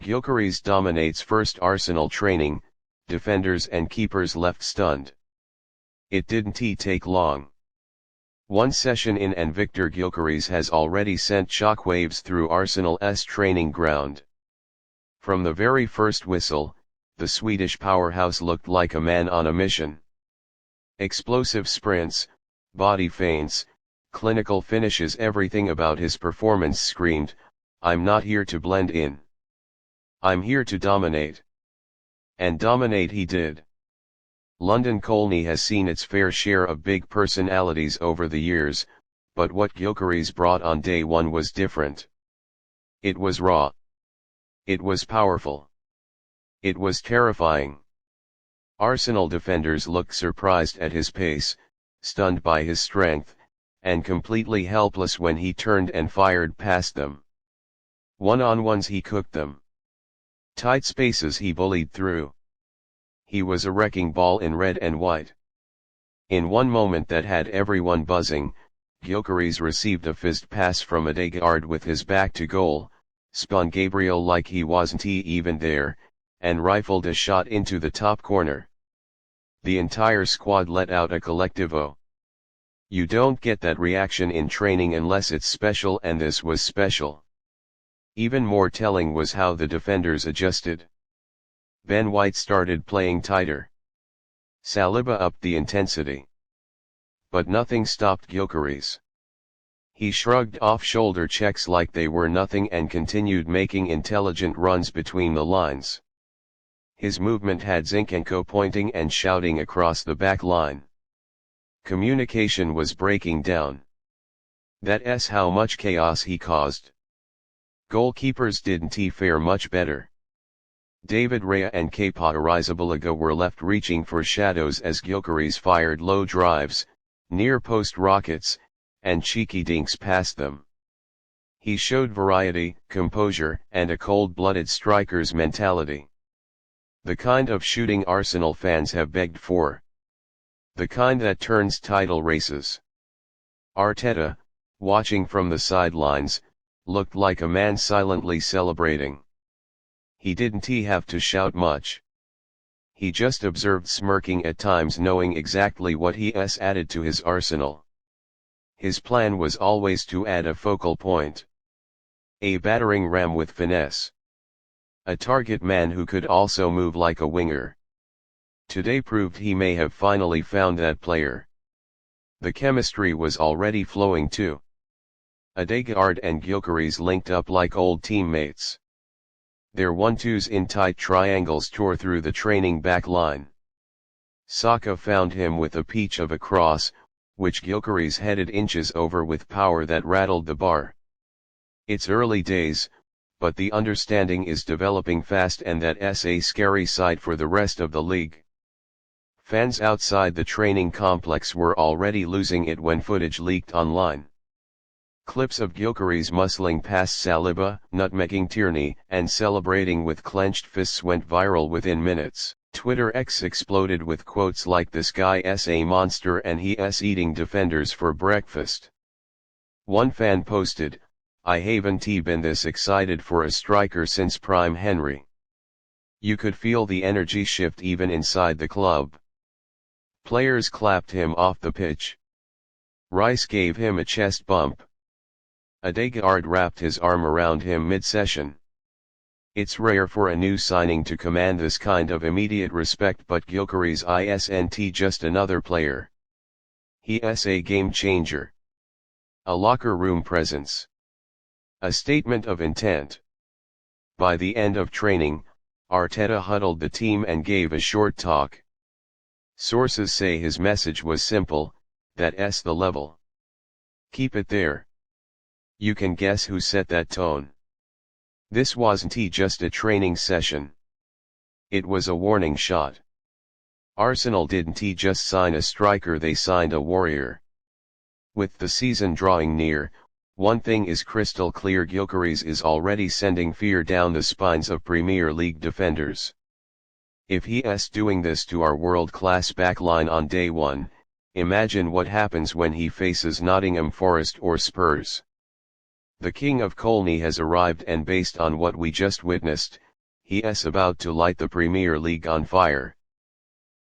Gyökeres dominates first Arsenal training, defenders and keepers left stunned. It didn't take long. One session in and Viktor Gyökeres has already sent shockwaves through Arsenal's training ground. From the very first whistle, the Swedish powerhouse looked like a man on a mission. Explosive sprints, body feints, clinical finishes, everything about his performance screamed, "I'm not here to blend in. I'm here to dominate." And dominate he did. London Colney has seen its fair share of big personalities over the years, but what Gyökeres brought on day one was different. It was raw. It was powerful. It was terrifying. Arsenal defenders looked surprised at his pace, stunned by his strength, and completely helpless when he turned and fired past them. One-on-ones he cooked them. Tight spaces he bullied through. He was a wrecking ball in red and white. In one moment that had everyone buzzing, Gyökeres received a fizzed pass from Ødegaard with his back to goal, spun Gabriel like he wasn't even there, and rifled a shot into the top corner. The entire squad let out a collective "oh." You don't get that reaction in training unless it's special, and this was special. Even more telling was how the defenders adjusted. Ben White started playing tighter. Saliba upped the intensity. But nothing stopped Gyökeres. He shrugged off shoulder checks like they were nothing and continued making intelligent runs between the lines. His movement had Zinchenko pointing and shouting across the back line. Communication was breaking down. That's how much chaos he caused. Goalkeepers didn't fare much better. David Raya and Kepa Arrizabalaga were left reaching for shadows as Gyökeres fired low drives, near-post rockets, and cheeky dinks past them. He showed variety, composure, and a cold-blooded striker's mentality. The kind of shooting Arsenal fans have begged for. The kind that turns title races. Arteta, watching from the sidelines, looked like a man silently celebrating. He didn't have to shout much. He just observed, smirking at times, knowing exactly what he's added to his arsenal. His plan was always to add a focal point. A battering ram with finesse. A target man who could also move like a winger. Today proved he may have finally found that player. The chemistry was already flowing too. Ødegaard and Gyökeres linked up like old teammates. Their 1-2s in tight triangles tore through the training back line. Saka found him with a peach of a cross, which Gyökeres headed inches over with power that rattled the bar. It's early days, but the understanding is developing fast, and that's a scary sight for the rest of the league. Fans outside the training complex were already losing it when footage leaked online. Clips of Gyökeres muscling past Saliba, nutmegging Tierney, and celebrating with clenched fists went viral within minutes. Twitter X exploded with quotes like "this guy's a monster and he's eating defenders for breakfast." One fan posted, "I haven't been this excited for a striker since Prime Henry." You could feel the energy shift even inside the club. Players clapped him off the pitch. Rice gave him a chest bump. Ødegaard wrapped his arm around him mid-session. It's rare for a new signing to command this kind of immediate respect, but Gyökeres isn't just another player. He's a game changer. A locker room presence. A statement of intent. By the end of training, Arteta huddled the team and gave a short talk. Sources say his message was simple: that's the level. Keep it there. You can guess who set that tone. This wasn't just a training session. It was a warning shot. Arsenal didn't just sign a striker, they signed a warrior. With the season drawing near, one thing is crystal clear: Gyökeres is already sending fear down the spines of Premier League defenders. If he's doing this to our world-class backline on day one, imagine what happens when he faces Nottingham Forest or Spurs. The King of Colney has arrived, and based on what we just witnessed, He is about to light the Premier League on fire.